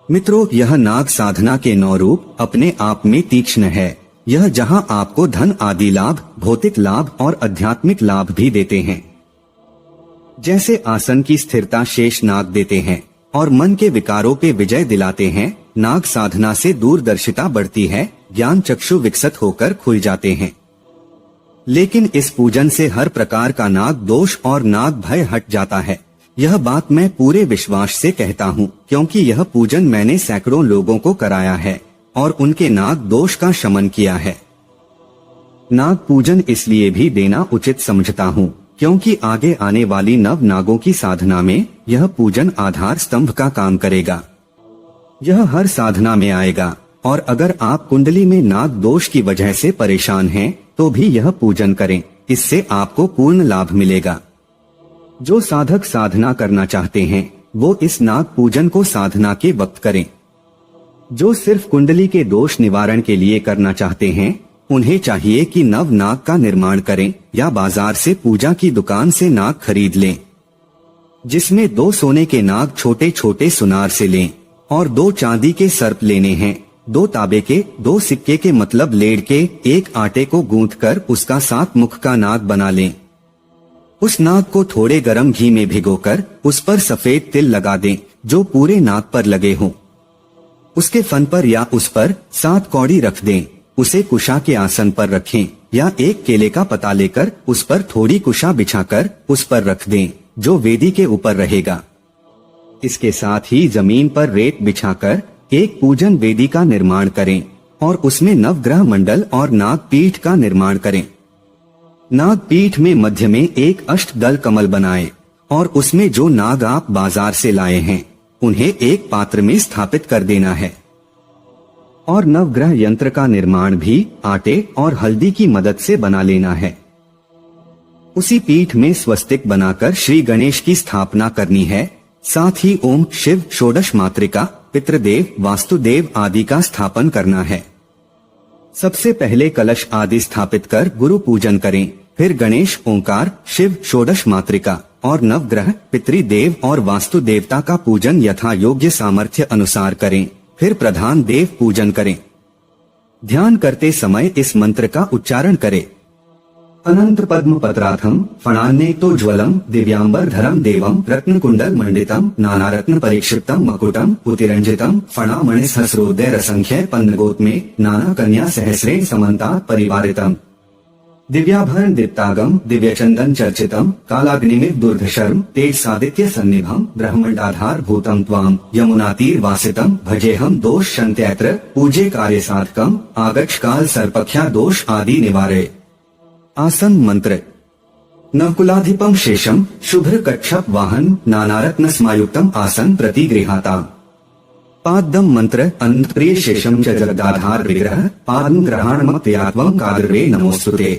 मित्रों, यह नाग साधना के 9 रूप अपने आप में तीक्ष्ण है। यह जहां आपको धन आदि लाभ, भौतिक लाभ और आध्यात्मिक लाभ भी देते हैं। जैसे आसन की स्थिरता शेष नाग देते हैं और मन के विकारों पे विजय दिलाते हैं, नाग साधना से दूरदर्शिता बढ़ती है, ज्ञान चक्षु विकसित होकर खुल जाते हैं। लेकिन इस पूजन से हर प्रकार का नाग दोष और नाग भय हट जाता है। यह बात मैं पूरे विश्वास से कहता हूँ, क्योंकि यह पूजन मैंने सैकड़ों लोगों को कराया है और उनके नाग दोष का शमन किया है। नाग पूजन इसलिए भी देना उचित समझता हूँ क्योंकि आगे आने वाली नव नागों की साधना में यह पूजन आधार स्तंभ का काम करेगा। यह हर साधना में आएगा और अगर आप कुंडली में नाग दोष की वजह से परेशान हैं, तो भी यह पूजन करें, इससे आपको पूर्ण लाभ मिलेगा। जो साधक साधना करना चाहते हैं वो इस नाग पूजन को साधना के वक्त करें। जो सिर्फ कुंडली के दोष निवारण के लिए करना चाहते हैं उन्हें चाहिए कि नव नाग का निर्माण करें या बाजार से पूजा की दुकान से नाग खरीद लें, जिसमें 2 सोने के नाग छोटे छोटे सुनार से लें और 2 चांदी के सर्प लेने हैं, 2 तांबे के, 2 सिक्के के मतलब लेड के, 1 आटे को गूंथकर उसका 7 मुख का नाग बना लें। उस नाग को थोड़े गरम घी में भिगोकर उस पर सफेद तिल लगा दें जो पूरे नाग पर लगे हों। उसके फन पर या उस पर 7 कौड़ी रख दें। उसे कुशा के आसन पर रखें या एक केले का पत्ता लेकर उस पर थोड़ी कुशा बिछाकर उस पर रख दें जो वेदी के ऊपर रहेगा। इसके साथ ही जमीन पर रेत बिछाकर एक पूजन वेदी का निर्माण करें और उसमें नवग्रह मंडल और नाग पीठ का निर्माण करें। नाग पीठ में मध्य में एक अष्टदल कमल बनाएं और उसमें जो नाग आप बाजार से लाए हैं उन्हें एक पात्र में स्थापित कर देना है। और नवग्रह यंत्र का निर्माण भी आटे और हल्दी की मदद से बना लेना है। उसी पीठ में स्वस्तिक बनाकर श्री गणेश की स्थापना करनी है। साथ ही ओम, शिव, षोडश मातृका, पितृदेव, वास्तुदेव आदि का स्थापन करना है। सबसे पहले कलश आदि स्थापित कर गुरु पूजन करें, फिर गणेश, ओंकार, शिव, षोडश मातृका और नवग्रह, पितृदेव और वास्तु देवता का पूजन यथा योग्य सामर्थ्य अनुसार करें। फिर प्रधान देव पूजन करें। ध्यान करते समय इस मंत्र का उच्चारण करें। अनंत पद्म पत्राथम फणान्नेतोज्ज्वलम दिव्यांबर धरम देवम रत्न कुंडल मंडितम नानारत्न परीक्षितम मकुटम उतिरंजितम फणामणि सहस्रोदय रसंख्य पन्नगोत्मे नाना कन्या सहस्रे समन्ता परिवारितम दिव्याभरण दीप्तागम दिव्यचंदन चर्चितम कालाग्निमित दुर्धशर्म तेज सादित्य सन्निभम ब्रह्मंडाधार भूतम त्वाम यमुनातीर वासितम भजेहम दोष शंत्यत्र पूजे कार्य साधकम आगच्छ काल सर्पख्या दोष आदि निवारे। आसन मंत्र। नकुलाधिपम शेषम शुभ्र कच्छप वाहन नानारत्न स्मायुक्तम आसन प्रतिगृहाता। पादम मंत्र। अंतप्रिय शेषम च जगदाधार विग्रह पादम ग्रहणमत्यात्वं कादर्वे नमोस्तुते।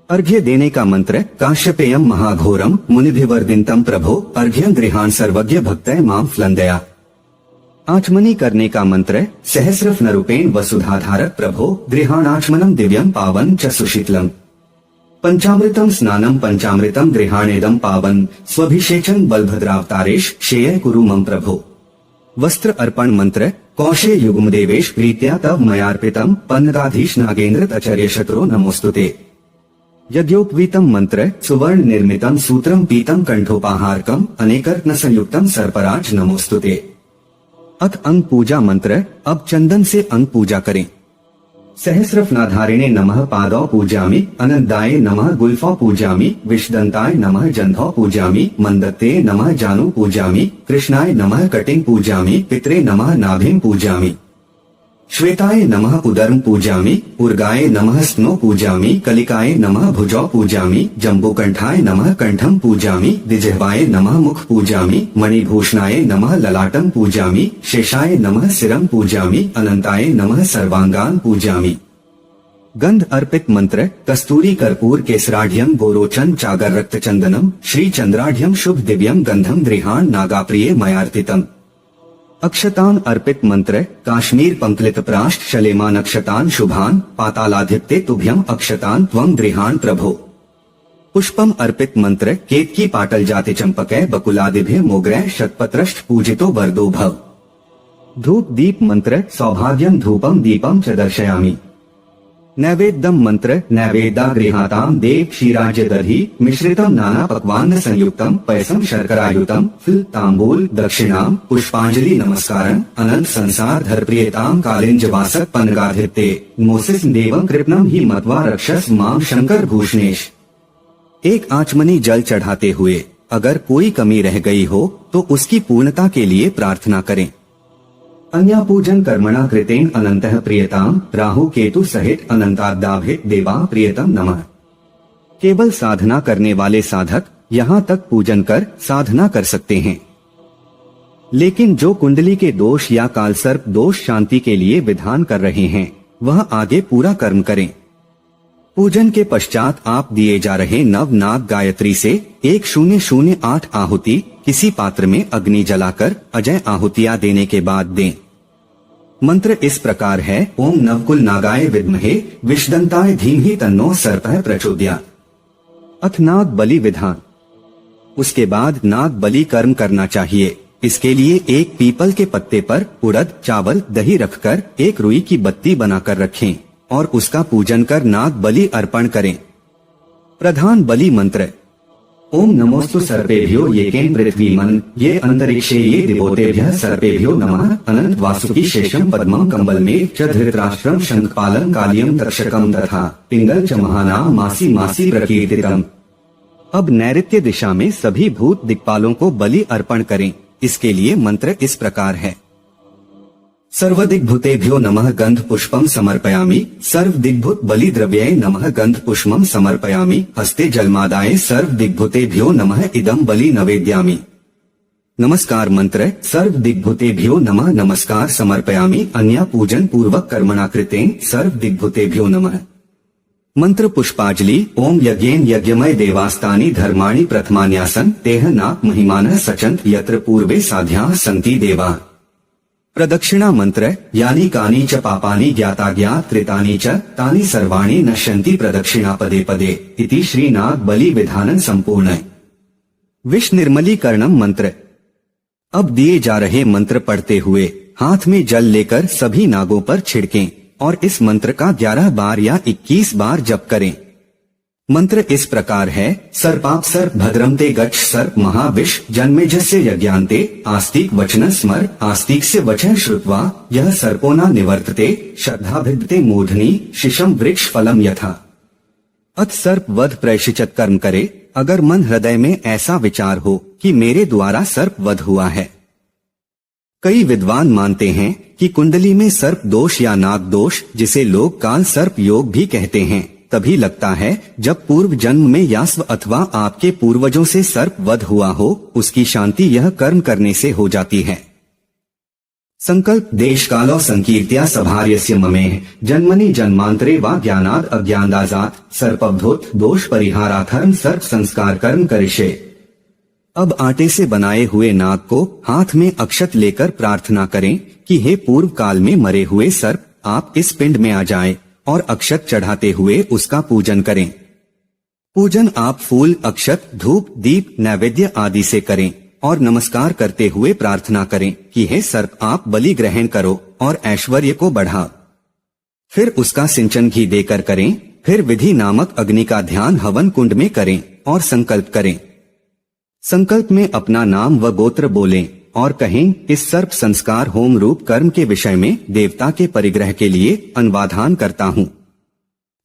अर्घ्य देने का मंत्र। काश्यपेयम महाघोरम मुनिभिवर्दितम प्रभो अर्घ्यं गृहाण सर्वज्ञ भक्तय मां फ्लंदया। आचमनी करने का मंत्र। सहस्रफ नरूपेण वसुधाधारक प्रभो गृहाणाचमनम दिव्यम पावन च सुशीतलम। पंचामृतम स्नानम पंचामृतम गृहाणेदम पावन स्वभिषेचन बलभद्रावतारेश शेय कुरु मम प्रभो। वस्त्र अर्पण मंत्र। कौशे युग्म देवेश प्रीत्या तव मयार्पितम पन्नगाधीश नागेंद्र तचर्य शत्रो नमोस्तुते। यज्ञोपवीतम मंत्र। सुवर्ण निर्मितम सूत्रम पीतम कंठोपाहारकम अनेकरत्न संयुक्तम सर्पराज नमोस्तुते। अथ अंग पूजा मंत्र। अब चंदन से अंग पूजा करें। सहस्रफनाधारिणे नमः पादौ पूजामि अनंताय नमः गुल्फौ पूजामि विषदंताय नमः जंधौ पूजामि मंदत्ते नमः जानु पूजामि कृष्णाय नमः कटिं पूजामि पित्रे नमः नाभिं पूजामि श्वेताय नमः उदरं पूजामि उर्गाय नमः स्नो पूजामि कलिकाय नमः भुजौ पूजामि जम्बूकंठाय नमः कंठं पूजामि द्विजिह्वाय नमः मुख पूजामि मणिभूषणाय नमः ललाटं पूजामि शेषाय नमः सिरं पूजामि अनंताय नमः सर्वांगान पूजामि। गंध अर्पित मंत्र। कस्तूरी कर्पूर केसराढ़्यं गोरोचन चागर रक्त चंदनम श्री चंद्राढ़्यं शुभ दिव्यं गंधम गृहाण नागाप्रिय मयार्तितम। अक्षतान अर्पित मंत्र। काश्मीर पंकलित प्राष्ट शलेमान अक्षतान शुभान पातालाधिपते तुभ्यम अक्षतान त्वं गृहाण प्रभो। पुष्पम अर्पित मंत्र। केतकी पाटल जाति चंपकै बकुलादिभ्य मोग्रह शतपत्रष्ट पूजितो वरदो भव। धूप दीप मंत्र सौभाग्यम धूपम दीपम च दर्शयामि। नैवेद्यम मंत्र नैवेद्या गृहाताम देव क्षीराज्य दधि मिश्रितम नाना पक्वान्न संयुक्तम पैसम शर्करायुतम फिल तांबूल दक्षिणाम पुष्पांजलि नमस्कारम अनंत संसार धरप्रियताम कालिंज वासक पनगाधिते मोसिस देवम कृपणम ही मत्वा रक्षस माम शंकर भूषणेश। एक आचमनी जल चढ़ाते हुए अगर कोई कमी रह गई हो तो उसकी पूर्णता के लिए प्रार्थना करें। अन्या पूजन कर्मणा कृतेन अनंतः प्रियताम राहु केतु सहित अनंतादाभित देवा प्रियतम नमः। केवल साधना करने वाले साधक यहाँ तक पूजन कर साधना कर सकते हैं, लेकिन जो कुंडली के दोष या कालसर्प दोष शांति के लिए विधान कर रहे हैं वह आगे पूरा कर्म करें। पूजन के पश्चात आप दिए जा रहे नवनाद गायत्री से 1008 आहुति किसी पात्र में अग्नि जलाकर अजय आहुतियां देने के बाद दें। मंत्र इस प्रकार है, ओम नवकुल नागाय विद्महे विषदंताय धीमहि तन्नो सर्पः प्रचोदयात्। अथ नाग बलि विधान। उसके बाद नाग बलि कर्म करना चाहिए। इसके लिए एक पीपल के पत्ते पर उड़द चावल दही रखकर एक रुई की बत्ती बनाकर रखें और उसका पूजन कर नाग बलि अर्पण करें। प्रधान बलि मंत्र ओम नमोस्तु सर्पेभ्यो येकेन पृथ्वीमन ये अंतरिक्षे ये दिवोतेभ्यः सर्पेभ्यो नमः अनंत वासुकी शेषम पद्मम कम्बल में च धृतराष्ट्रम शंखपालम कालियम तक्षकम तथा पिंगल च महानाम मासी मासी प्रकीर्तितम। अब नैऋत्य दिशा में सभी भूत दिक्पालों को बलि अर्पण करें। इसके लिए मंत्र इस प्रकार है, सर्वदिग्भूतेभ्यो नमः गंध पुष्पम समर्पयामि सर्वदिग्भूत बलि द्रव्याय नमः गंध पुष्पम समर्पयामि हस्ते जलमादाय सर्वदिग्भूतेभ्यो नमः इदं बलि नवेद्यामि। नमस्कार मंत्र सर्वदिग्भूतेभ्यो नमः नमस्कार समर्पयामि अन्या पूजन पूर्वक कर्मणा कृतेन सर्वदिग्भूतेभ्यो नमः। मंत्र पुष्पांजलि ओम यज्ञेन यज्ञमय देवास्तानि धर्माणि प्रथमान्यासन तेह नाक महिमानः सचन्त यत्र पूर्वे साध्याः सन्ति देवा। प्रदक्षिणा मंत्र यानी कानि च पापानि ज्ञाताज्ञात कृतानि च तानि सर्वाणि नश्यन्ति प्रदक्षिणा पदे पदे इति श्री नाग बलि विधानन संपूर्ण। विष निर्मलीकरणम मंत्र। अब दिए जा रहे मंत्र पढ़ते हुए हाथ में जल लेकर सभी नागों पर छिड़कें और इस मंत्र का 11 बार या 21 बार जप करें। मंत्र इस प्रकार है, सर्पाप सर्प भद्रम ते गच्छ सर्प महाविष जन्मेजस्य यज्ञान्ते आस्तिक वचन स्मर आस्तिक से वचन श्रुत्वा यह सर्पोना निवर्तते श्रद्धाभिद्यते मूर्धनि शिशम वृक्ष फलम यथा। अथ सर्प वध प्रायश्चित कर्म करे। अगर मन हृदय में ऐसा विचार हो कि मेरे द्वारा सर्प वध हुआ है। कई विद्वान मानते हैं कि कुंडली में सर्प दोष या नाग दोष जिसे लोग काल सर्प योग भी कहते हैं तभी लगता है जब पूर्व जन्म में यास्व अथवा आपके पूर्वजों से सर्प वध हुआ हो। उसकी शांति यह कर्म करने से हो जाती है। संकल्प देश कालो संकीर्त्या सभार्यस्य ममेह जन्मनि जन्मांतरे वा ज्ञानाद अज्ञानदाजात सर्पबधोत दोष परिहारार्थम सर्प संस्कार कर्म करिष्ये। अब आटे से बनाए हुए नाग को हाथ में अक्षत लेकर प्रार्थना करें कि हे पूर्व काल में मरे हुए सर्प आप इस पिंड में आ जाएं और अक्षत चढ़ाते हुए उसका पूजन करें। पूजन आप फूल अक्षत धूप दीप नैवेद्य आदि से करें और नमस्कार करते हुए प्रार्थना करें कि हे सर्प आप बलि ग्रहण करो और ऐश्वर्य को बढ़ा। फिर उसका सिंचन घी देकर करें। फिर विधि नामक अग्नि का ध्यान हवन कुंड में करें और संकल्प करें। संकल्प में अपना नाम व गोत्र बोलें और कहें, इस सर्प संस्कार होम रूप कर्म के विषय में देवता के परिग्रह के लिए अनुवाधान करता हूँ।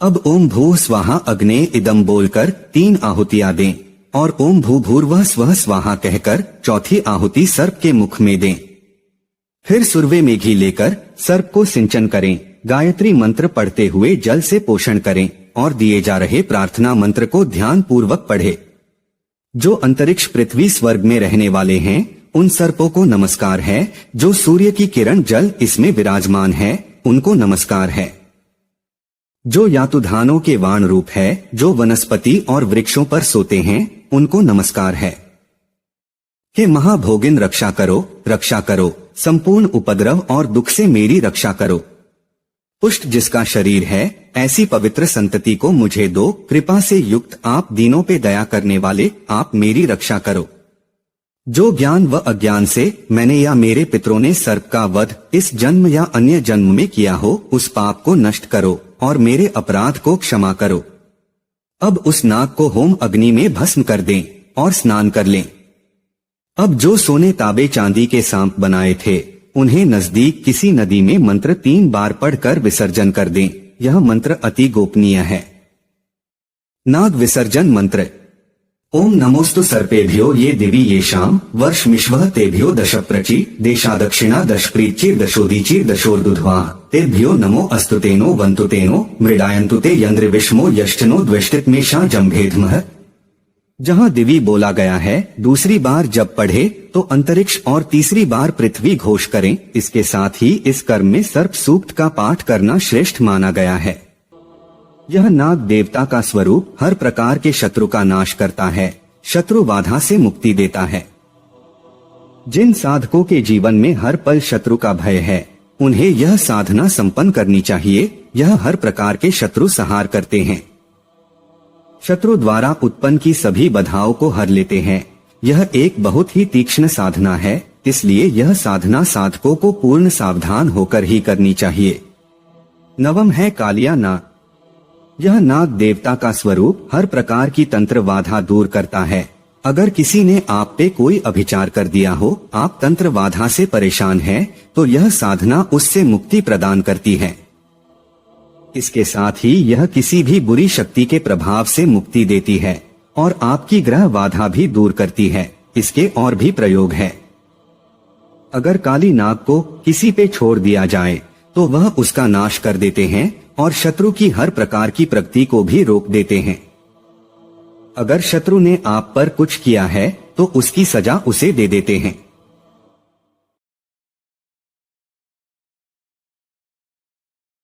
अब ओम भू स्वाहा अग्ने इदम बोलकर 3 आहुतियां दें और ओम भू भूर्वः स्वः स्वाहा कहकर चौथी आहुति सर्प के मुख में दें। फिर सुरवे में घी लेकर सर्प को सिंचन करें। गायत्री मंत्र पढ़ते हुए जल से पोषण करें और दिए जा रहे प्रार्थना मंत्र को ध्यान पूर्वक पढ़े। जो अंतरिक्ष पृथ्वी स्वर्ग में रहने वाले हैं उन सर्पों को नमस्कार है। जो सूर्य की किरण जल इसमें विराजमान है उनको नमस्कार है। जो यातुधानों के वाण रूप है, जो वनस्पति और वृक्षों पर सोते हैं उनको नमस्कार है। हे महाभोगिन रक्षा करो, संपूर्ण उपद्रव और दुख से मेरी रक्षा करो। पुष्ट जिसका शरीर है ऐसी पवित्र संतति को मुझे दो। कृपा से युक्त आप दीनों पे दया करने वाले आप मेरी रक्षा करो। जो ज्ञान व अज्ञान से मैंने या मेरे पितरों ने सर्प का वध इस जन्म या अन्य जन्म में किया हो, उस पाप को नष्ट करो और मेरे अपराध को क्षमा करो। अब उस नाग को होम अग्नि में भस्म कर दें और स्नान कर लें। अब जो सोने तांबे चांदी के सांप बनाए थे, उन्हें नजदीक किसी नदी में मंत्र 3 बार पढ़कर विसर्जन कर दें। यह मंत्र अति गोपनीय है। नाग विसर्जन मंत्र। ओम नमोस्तु सर्पेभ्यो ये दिवि येषां वर्षमिश्वः तेभ्यो दशप्रचि देशा दक्षिणा दशप्रीचिर दशोदीचिर दशोर्दुध्वा तेभ्यो नमो अस्तुतेनो वन्तुतेनो मृडायन्तुते यन्द्रविष्मो यष्टनो द्वेष्टितमेषा जम्भेधमः। जहाँ दिवी बोला गया है, दूसरी बार जब पढ़े तो अंतरिक्ष और तीसरी बार पृथ्वी घोष करें। इसके साथ ही इस कर्म में सर्प सूक्त का पाठ करना श्रेष्ठ माना गया है। यह नाग देवता का स्वरूप हर प्रकार के शत्रु का नाश करता है, शत्रु बाधा से मुक्ति देता है। जिन साधकों के जीवन में हर पल शत्रु का भय है, उन्हें यह साधना संपन्न करनी चाहिए। यह हर प्रकार के शत्रु संहार करते हैं, शत्रु द्वारा उत्पन्न की सभी बाधाओं को हर लेते हैं। यह एक बहुत ही तीक्ष्ण साधना है, इसलिए यह साधना साधकों को पूर्ण सावधान होकर ही करनी चाहिए। नवम है कालिया नाग। यह नाग देवता का स्वरूप हर प्रकार की तंत्र बाधा दूर करता है। अगर किसी ने आप पे कोई अभिचार कर दिया हो, आप तंत्र बाधा से परेशान हैं, तो यह साधना उससे मुक्ति प्रदान करती है। इसके साथ ही यह किसी भी बुरी शक्ति के प्रभाव से मुक्ति देती है और आपकी ग्रह बाधा भी दूर करती है। इसके और भी प्रयोग है। अगर काली नाग को किसी पे छोड़ दिया जाए तो वह उसका नाश कर देते हैं और शत्रु की हर प्रकार की प्रगति को भी रोक देते हैं। अगर शत्रु ने आप पर कुछ किया है तो उसकी सजा उसे दे देते हैं।